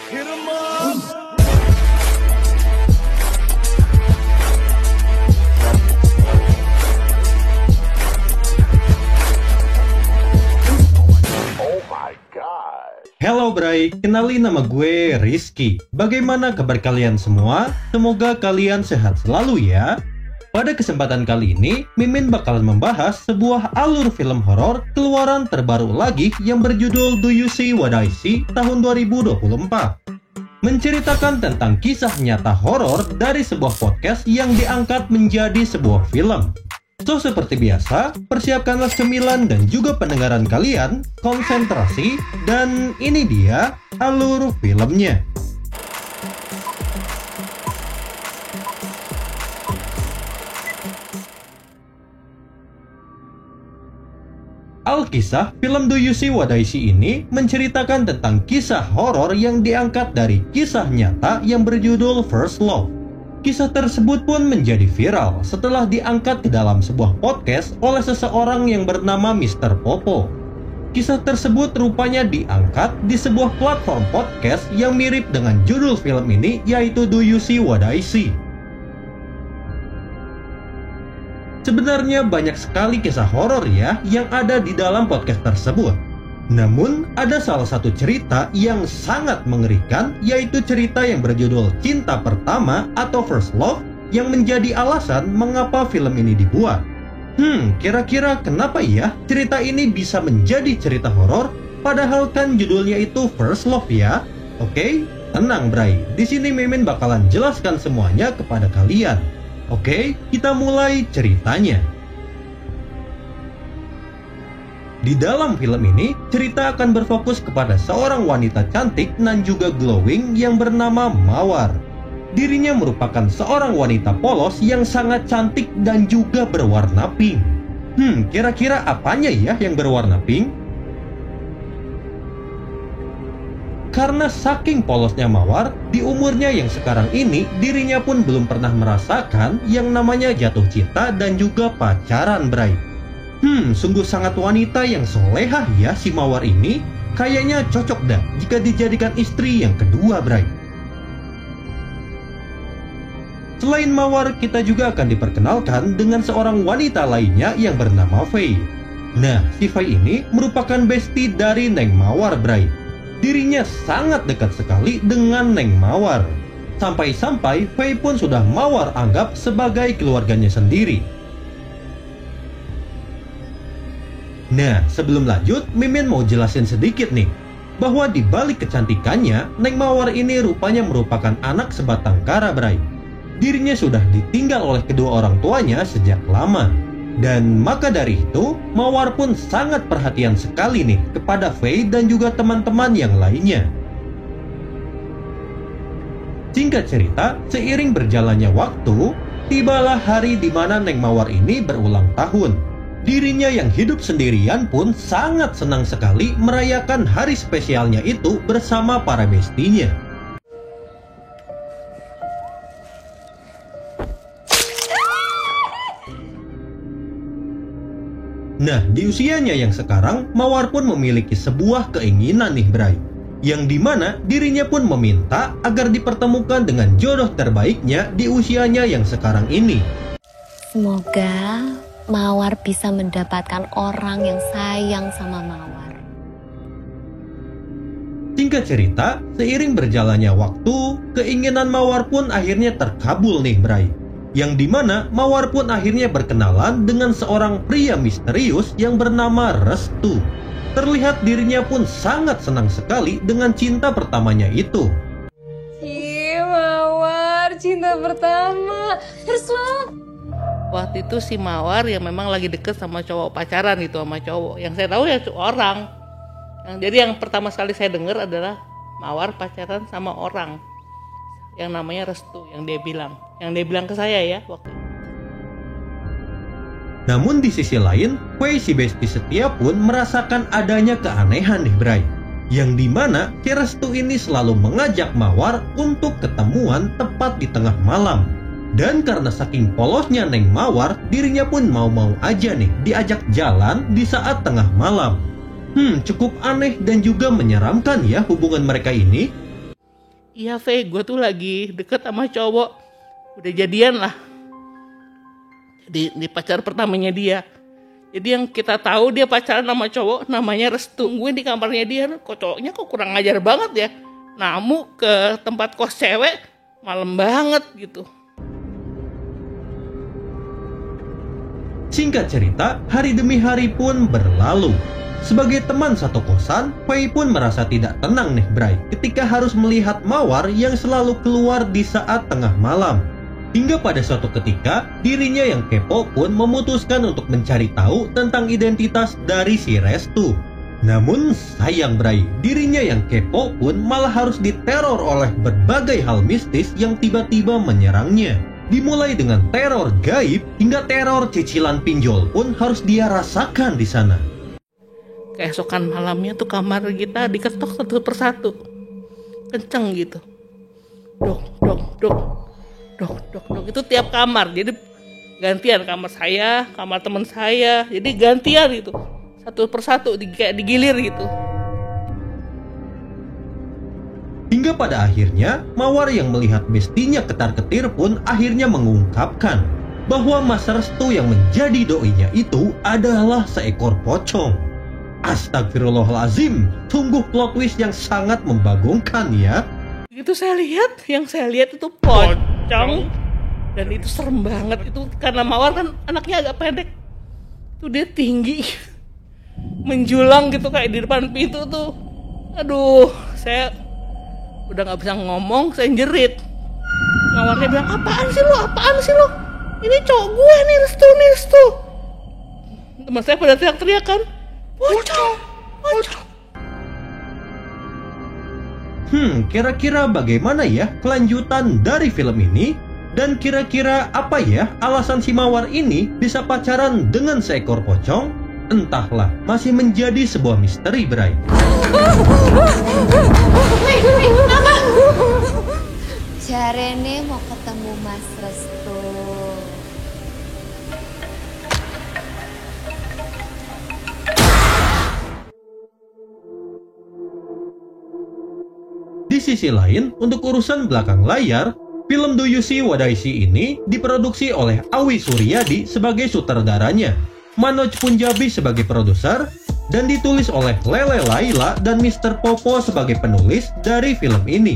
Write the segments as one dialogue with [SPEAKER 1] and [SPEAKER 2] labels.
[SPEAKER 1] Hit 'em up.
[SPEAKER 2] Halo Bray, kenalin nama gue Rizky. Bagaimana kabar kalian semua? Semoga kalian sehat selalu ya. Pada kesempatan kali ini, Mimin bakalan membahas sebuah alur film horor keluaran terbaru lagi yang berjudul Do You See What I See tahun 2024. Menceritakan tentang kisah nyata horor dari sebuah podcast yang diangkat menjadi sebuah film. So, seperti biasa, persiapkanlah cemilan dan juga pendengaran kalian, konsentrasi, dan ini dia alur filmnya. Alkisah, film Do You See What I See ini menceritakan tentang kisah horor yang diangkat dari kisah nyata yang berjudul First Love. Kisah tersebut pun menjadi viral setelah diangkat ke dalam sebuah podcast oleh seseorang yang bernama Mr. Popo. Kisah tersebut rupanya diangkat di sebuah platform podcast yang mirip dengan judul film ini, yaitu Do You See What I See. Sebenarnya banyak sekali kisah horor ya yang ada di dalam podcast tersebut. Namun, ada salah satu cerita yang sangat mengerikan, yaitu cerita yang berjudul Cinta Pertama atau First Love, yang menjadi alasan mengapa film ini dibuat. Kira-kira kenapa ya cerita ini bisa menjadi cerita horor, padahal kan judulnya itu First Love ya? Oke, tenang Bray, di sini Mimin bakalan jelaskan semuanya kepada kalian. Oke, kita mulai ceritanya. Di dalam film ini, cerita akan berfokus kepada seorang wanita cantik dan juga glowing yang bernama Mawar. Dirinya merupakan seorang wanita polos yang sangat cantik dan juga berwarna pink. Kira-kira apanya ya yang berwarna pink? Karena saking polosnya Mawar, di umurnya yang sekarang ini, dirinya pun belum pernah merasakan yang namanya jatuh cinta dan juga pacaran, Bray. Sungguh sangat wanita yang solehah ya si Mawar ini. Kayaknya cocok dah jika dijadikan istri yang kedua, Bray. Selain Mawar, kita juga akan diperkenalkan dengan seorang wanita lainnya yang bernama Faye. Nah, si Faye ini merupakan bestie dari Neng Mawar, Bray. Dirinya sangat dekat sekali dengan Neng Mawar. Sampai-sampai Faye pun sudah Mawar anggap sebagai keluarganya sendiri. Nah, sebelum lanjut, Mimin mau jelasin sedikit nih, bahwa di balik kecantikannya, Neng Mawar ini rupanya merupakan anak sebatang kara, Bray. Dirinya sudah ditinggal oleh kedua orang tuanya sejak lama. Dan maka dari itu, Mawar pun sangat perhatian sekali nih kepada Faye dan juga teman-teman yang lainnya. Singkat cerita, seiring berjalannya waktu, tibalah hari di mana Neng Mawar ini berulang tahun. Dirinya yang hidup sendirian pun sangat senang sekali merayakan hari spesialnya itu bersama para bestinya. Nah, di usianya yang sekarang, Mawar pun memiliki sebuah keinginan nih, Bray. Yang dimana dirinya pun meminta agar dipertemukan dengan jodoh terbaiknya di usianya yang sekarang ini.
[SPEAKER 3] Semoga Mawar bisa mendapatkan orang yang sayang sama Mawar.
[SPEAKER 2] Singkat cerita, seiring berjalannya waktu, keinginan Mawar pun akhirnya terkabul nih, Bray. Yang dimana Mawar pun akhirnya berkenalan dengan seorang pria misterius yang bernama Restu. Terlihat dirinya pun sangat senang sekali dengan cinta pertamanya itu.
[SPEAKER 4] Mawar, cinta pertama. First love.
[SPEAKER 5] Waktu itu si Mawar yang memang lagi deket sama cowok, pacaran gitu sama cowok. Yang saya tahu ya orang. Jadi yang pertama sekali saya dengar adalah Mawar pacaran sama orang yang namanya Restu, yang dia bilang ke saya ya waktu itu.
[SPEAKER 2] Namun di sisi lain, Faye si bestie setia pun merasakan adanya keanehan nih, Bray. Yang dimana si Restu ini selalu mengajak Mawar untuk ketemuan tepat di tengah malam. Dan karena saking polosnya Neng Mawar, dirinya pun mau-mau aja nih diajak jalan di saat tengah malam. Cukup aneh dan juga menyeramkan ya hubungan mereka ini.
[SPEAKER 5] iya Fe, gue tuh lagi deket sama cowok, udah jadian lah. Di pacar pertamanya dia. Jadi yang kita tahu dia pacaran sama cowok namanya Restu. Gue di kamarnya dia, kok cowoknya kok kurang ajar banget ya. Namu ke tempat kos cewek malam banget gitu.
[SPEAKER 2] Singkat cerita, hari demi hari pun berlalu. Sebagai teman satu kosan, Fei pun merasa tidak tenang nih Bray ketika harus melihat Mawar yang selalu keluar di saat tengah malam. Hingga pada suatu ketika, dirinya yang kepo pun memutuskan untuk mencari tahu tentang identitas dari si Restu. Namun sayang Bray, dirinya yang kepo pun malah harus diteror oleh berbagai hal mistis yang tiba-tiba menyerangnya. Dimulai dengan teror gaib hingga teror cicilan pinjol pun harus dia rasakan di sana.
[SPEAKER 5] Keesokan malamnya tuh kamar kita diketok satu persatu. Kenceng gitu. Dok. Itu tiap kamar. Jadi gantian kamar saya, kamar teman saya. Jadi gantian gitu. Satu persatu kayak digilir gitu.
[SPEAKER 2] Hingga pada akhirnya, Mawar yang melihat bestinya ketar-ketir pun akhirnya mengungkapkan bahwa Mas Restu yang menjadi doinya itu adalah seekor pocong. Astagfirullahalazim, sungguh plot twist yang sangat membagongkan ya.
[SPEAKER 5] Itu yang saya lihat itu pocong. Dan itu serem banget. Itu karena Mawar kan anaknya agak pendek. Itu dia tinggi. Menjulang gitu kayak di depan pintu tuh. Aduh, saya udah gak bisa ngomong, saya jerit. Mawarnya bilang, apaan sih lo? Ini cowok gue nih, Restu. Teman saya pada teriak-teriak kan, pocong.
[SPEAKER 2] Kira-kira bagaimana ya kelanjutan dari film ini? Dan kira-kira apa ya alasan si Mawar ini bisa pacaran dengan seekor pocong? Entahlah, masih menjadi sebuah misteri Bray.
[SPEAKER 3] Jarene mau ketemu Mas Restu.
[SPEAKER 2] Di sisi lain, untuk urusan belakang layar, film Do You See What I See ini diproduksi oleh Awi Suryadi sebagai sutradaranya, Manoj Punjabi sebagai produser, dan ditulis oleh Lele Laila dan Mr. Popo sebagai penulis dari film ini.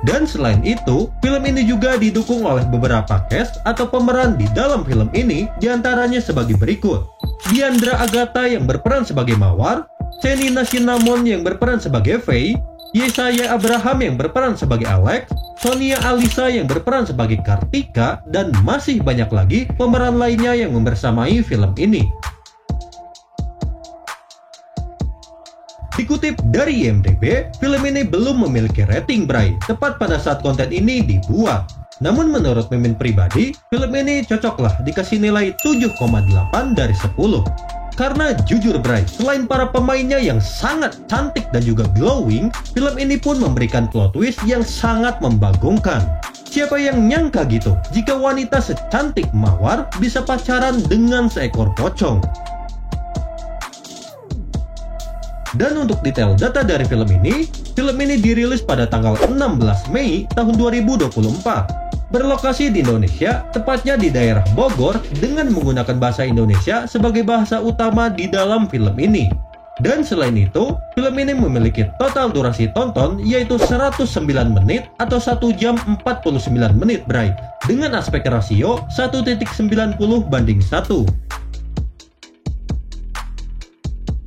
[SPEAKER 2] Dan selain itu, film ini juga didukung oleh beberapa cast atau pemeran di dalam film ini, diantaranya sebagai berikut. Diandra Agatha yang berperan sebagai Mawar, Shenina Cinnamon yang berperan sebagai Faye, Yesaya Abraham yang berperan sebagai Alex, Sonia Alisa yang berperan sebagai Kartika, dan masih banyak lagi pemeran lainnya yang membersamai film ini. Dikutip dari IMDb, film ini belum memiliki rating Bray, tepat pada saat konten ini dibuat. Namun menurut Mimin pribadi, film ini cocoklah dikasih nilai 7,8 dari 10. Karena jujur Bray, selain para pemainnya yang sangat cantik dan juga glowing, film ini pun memberikan plot twist yang sangat membagongkan. Siapa yang nyangka gitu, jika wanita secantik Mawar bisa pacaran dengan seekor pocong? Dan untuk detail data dari film ini dirilis pada tanggal 16 Mei tahun 2024. Berlokasi di Indonesia, tepatnya di daerah Bogor, dengan menggunakan bahasa Indonesia sebagai bahasa utama di dalam film ini. Dan selain itu, film ini memiliki total durasi tonton yaitu 109 menit atau 1 jam 49 menit Bray, dengan aspek rasio 1.90 banding 1.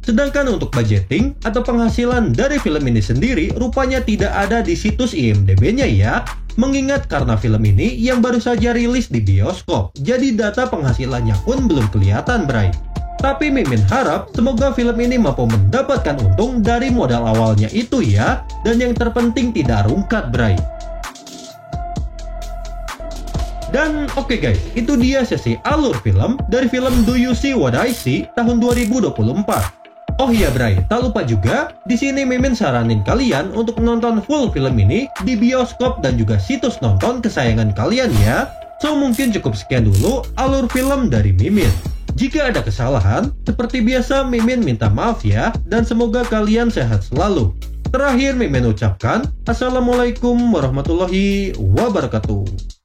[SPEAKER 2] Sedangkan untuk budgeting atau penghasilan dari film ini sendiri rupanya tidak ada di situs IMDb-nya ya. Mengingat karena film ini yang baru saja rilis di bioskop, jadi data penghasilannya pun belum kelihatan Bray. Tapi Mimin harap semoga film ini mampu mendapatkan untung dari modal awalnya itu ya, dan yang terpenting tidak rungkat Bray. Dan oke guys, itu dia sesi alur film dari film Do You See What I See tahun 2024. Oh iya Bray, tak lupa juga, di sini Mimin saranin kalian untuk nonton full film ini di bioskop dan juga situs nonton kesayangan kalian ya. So mungkin cukup sekian dulu alur film dari Mimin. Jika ada kesalahan, seperti biasa Mimin minta maaf ya, dan semoga kalian sehat selalu. Terakhir Mimin ucapkan Assalamualaikum warahmatullahi wabarakatuh.